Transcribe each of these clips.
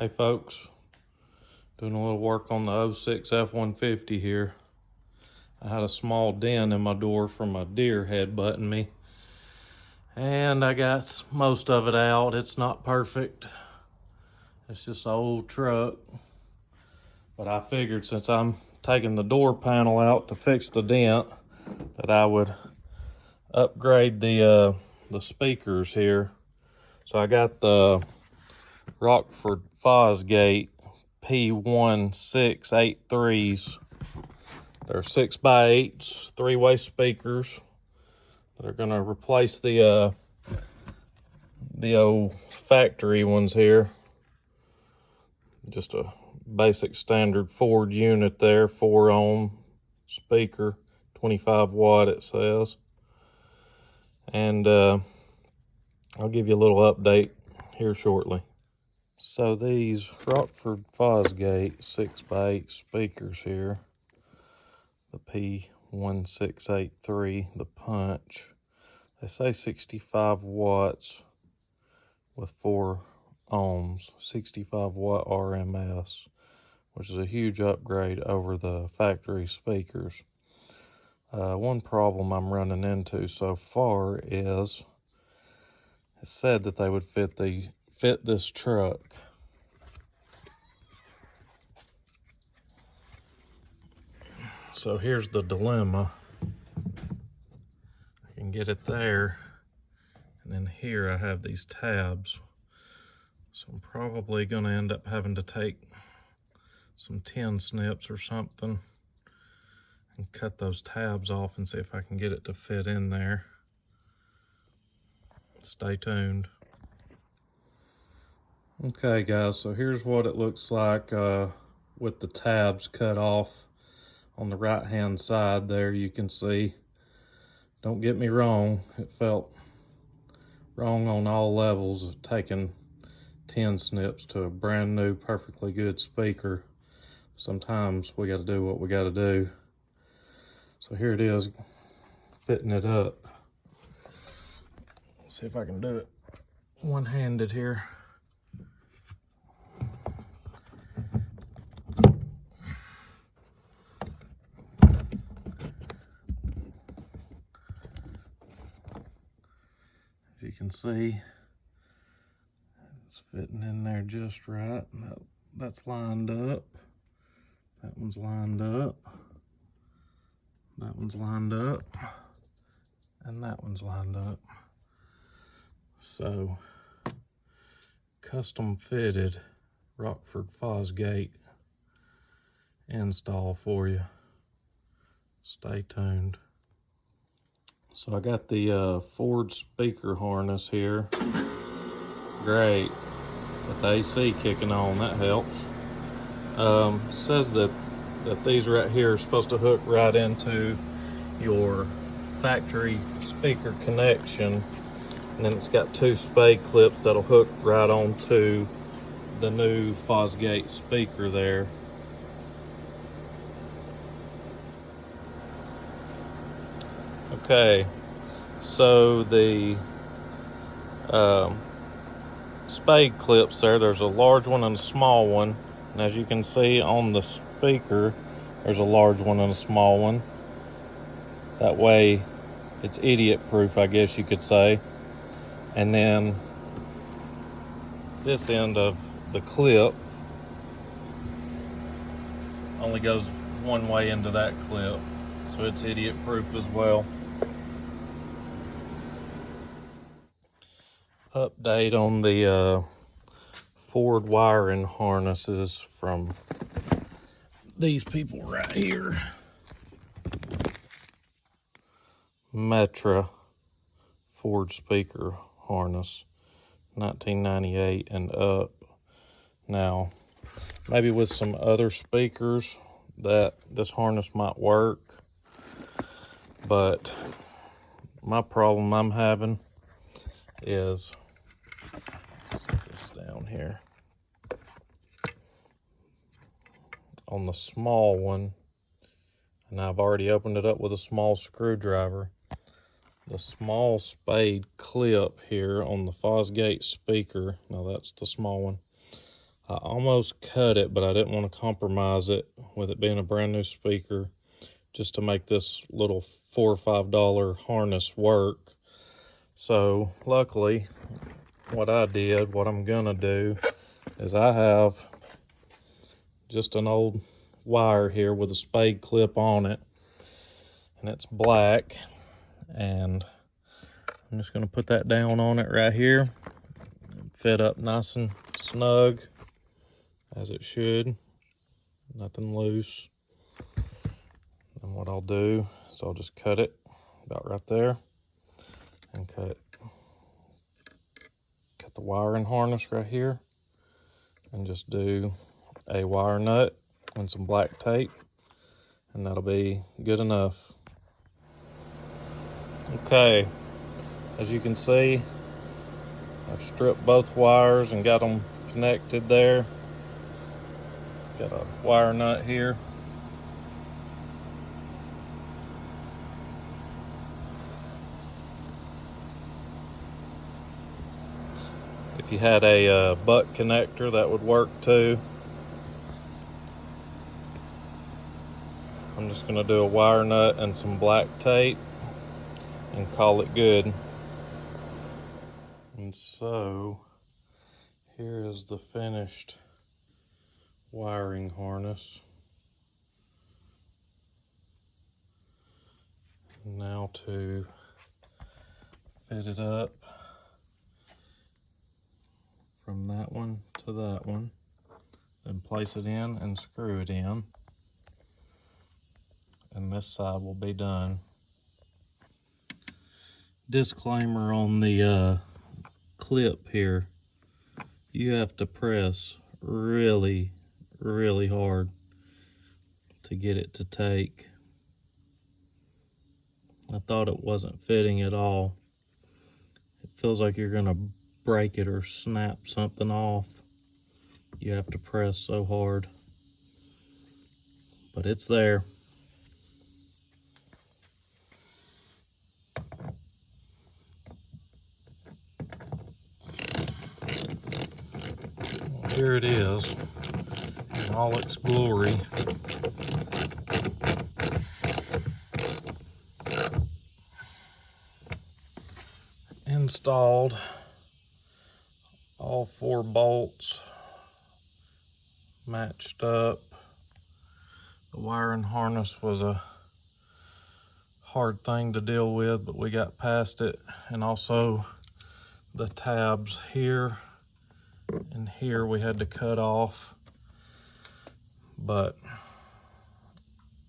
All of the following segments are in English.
Hey folks, doing a little work on the 06 F150 here. I had a small dent in my door from a deer headbutting me, and I got most of it out. It's not perfect. It's just an old truck, but I figured since I'm taking the door panel out to fix the dent that I would upgrade the speakers here. So I got the Rockford Fosgate P1683s. They're 6x8s, three-way speakers that are gonna replace the old factory ones here. Just a basic standard Ford unit there, 4-ohm speaker, 25 watt it says. And I'll give you a little update here shortly. So these Rockford Fosgate 6x8 speakers here, the P1683, the punch, they say 65 watts with 4 ohms, 65 watt RMS, which is a huge upgrade over the factory speakers. One problem I'm running into so far is it said that they would fit this truck. So here's the dilemma. I can get it there, and then here I have these tabs. So I'm probably gonna end up having to take some tin snips or something and cut those tabs off and see if I can get it to fit in there. Stay tuned. Okay guys, so here's what it looks like with the tabs cut off. On the right hand side there you can see, don't get me wrong, it felt wrong on all levels of taking tin snips to a brand new perfectly good speaker. Sometimes we got to do what we got to do. So here it is, fitting it up. Let's see if I can do it one-handed here. As you can see, it's fitting in there just right. That's lined up. That one's lined up. That one's lined up. And that one's lined up. So, custom fitted Rockford Fosgate install for you. Stay tuned. So I got the Ford speaker harness here. Great. Got the AC kicking on, that helps. Says that these right here are supposed to hook right into your factory speaker connection, and then it's got 2 spade clips that'll hook right onto the new Fosgate speaker there. Okay, so the spade clips there's a large one and a small one, and as you can see on the speaker there's a large one and a small one. That way it's idiot proof, I guess you could say. And then this end of the clip only goes one way into that clip, so it's idiot proof as well. Update on the Ford wiring harnesses from these people right here. Metra Ford speaker harness, 1998 and up. Now, maybe with some other speakers that this harness might work, but my problem I'm having is, set this down here, on the small one, and I've already opened it up with a small screwdriver. The small spade clip here on the Fosgate speaker, now that's the small one, I almost cut it, but I didn't want to compromise it with it being a brand new speaker, just to make this little $4 or $5 harness work. So luckily, what I'm gonna do is I have just an old wire here with a spade clip on it, and it's black, and I'm just gonna put that down on it right here, fit up nice and snug as it should, nothing loose. And what I'll do is I'll just cut it about right there and cut the wiring harness right here, and just do a wire nut and some black tape, and that'll be good enough. Okay, as you can see, I've stripped both wires and got them connected there. Got a wire nut here. If you had a butt connector, that would work too. I'm just gonna do a wire nut and some black tape and call it good. And so here is the finished wiring harness. Now to fit it up from that one to that one, then place it in and screw it in, and this side will be done. Disclaimer on the clip here, you have to press really hard to get it to take. I thought it wasn't fitting at all. It feels like you're gonna break it or snap something off. You have to press so hard, but it's there. Well, here it is in all its glory. Installed, all 4 bolts matched up. The wiring harness was a hard thing to deal with, but we got past it. And also the tabs here and here we had to cut off, but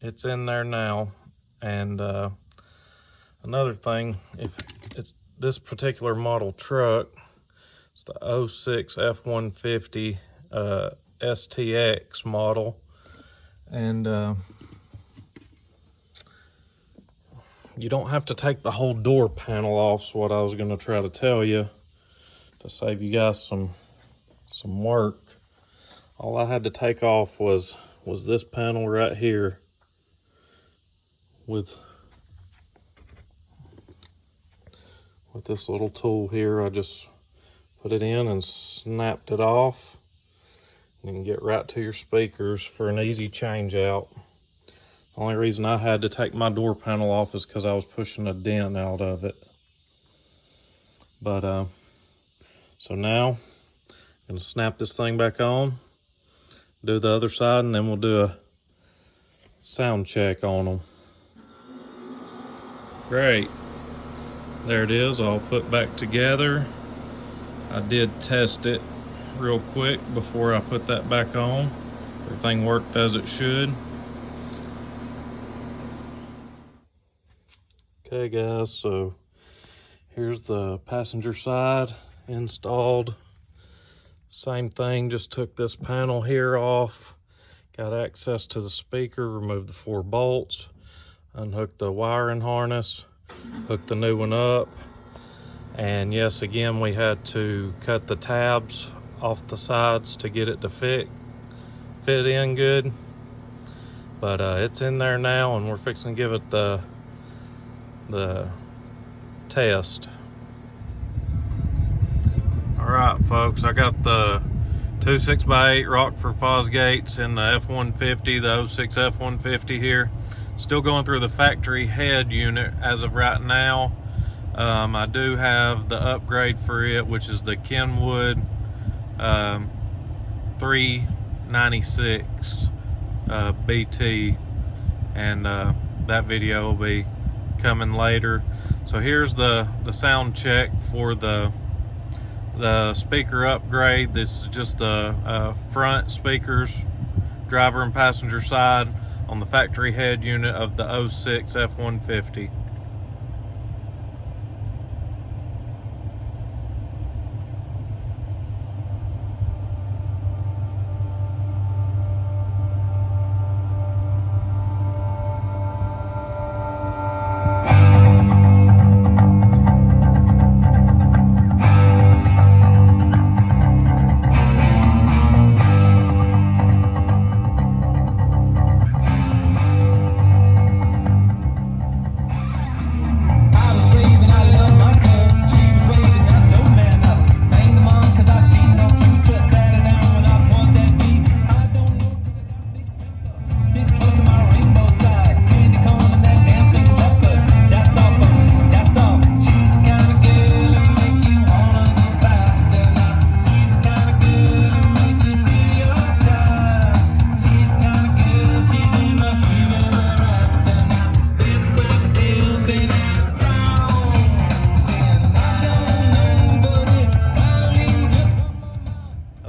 it's in there now. And another thing, if it's this particular model truck, it's the 06 F150 STX model, and you don't have to take the whole door panel off, is what I was going to try to tell you to save you guys some work. All I had to take off was this panel right here with this little tool here. I just put it in and snapped it off. You can get right to your speakers for an easy change out. The only reason I had to take my door panel off is because I was pushing a dent out of it. But so now I'm gonna snap this thing back on, do the other side, and then we'll do a sound check on them. Great. There it is, all put back together. I did test it real quick before I put that back on. Everything worked as it should. Okay guys, so here's the passenger side installed. Same thing, just took this panel here off, got access to the speaker, removed the 4 bolts, unhooked the wiring harness, hooked the new one up, and yes, again, we had to cut the tabs off the sides to get it to fit in good. But it's in there now, and we're fixing to give it the test. All right, folks, I got the Two 6x8 Rockford Fosgates in the F150, the 06 F150 here. Still going through the factory head unit as of right now. I do have the upgrade for it, which is the Kenwood 396 BT, and that video will be coming later. So here's the sound check for the speaker upgrade. This is just the front speakers, driver and passenger side, on the factory head unit of the 06 F150.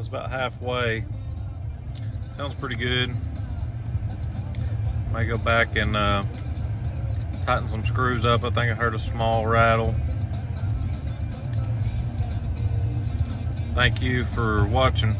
About halfway. Sounds pretty good. Might go back and tighten some screws up. I think I heard a small rattle. Thank you for watching.